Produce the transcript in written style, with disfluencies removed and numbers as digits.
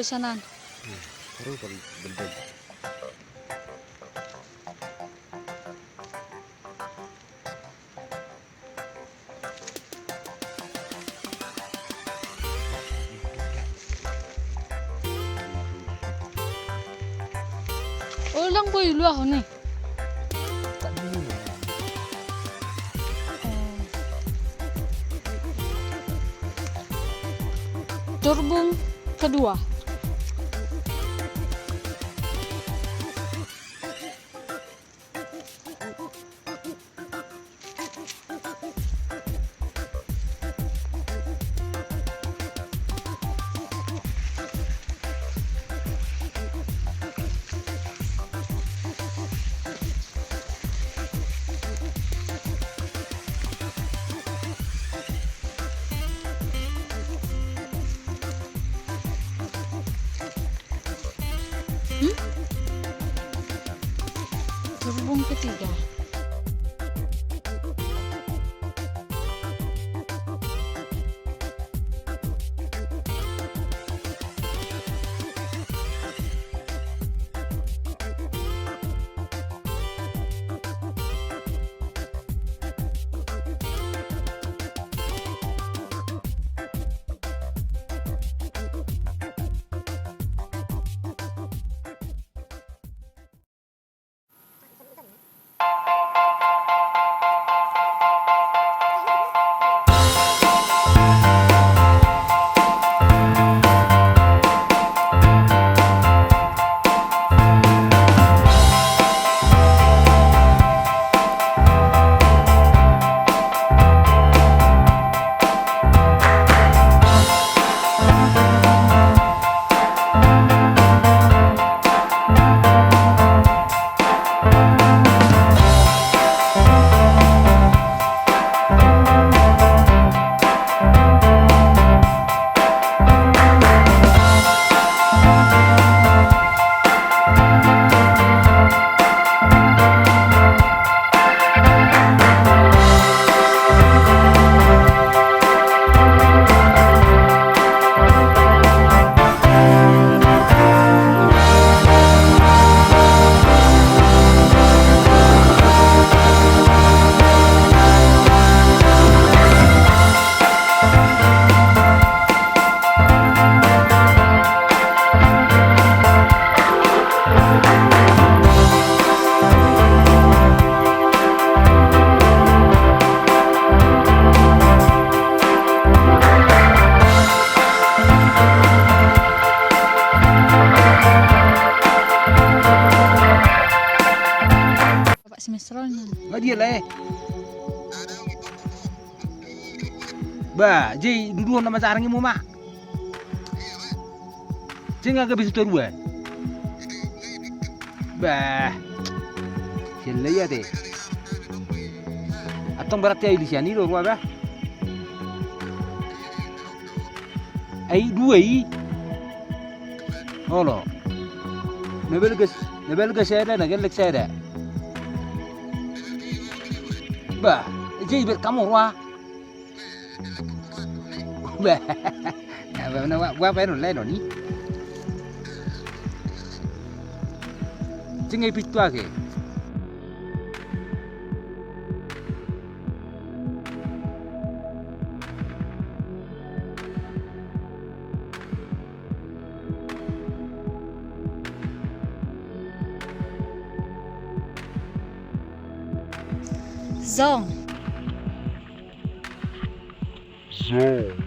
sanan. Seru kan bener. Ulang boy lu ako nih. Tak dulu. Turbung kedua. Turbung ketiga. Bapak semesternya. Nggak dia lah. Bah, jadi dulu nama sarangnya mu mak. Jadi nggak bisa turuan. Bah, gila ya deh. Atong berarti ay di sini loh, bah. Ay dua i. Oh lo. Nabel gas saya ada, nagelek saya ada. Bah, jadi bet kamu wah. Bah, nah, gua pengen lain nih. Cengai pitu ake. Zong. Zone.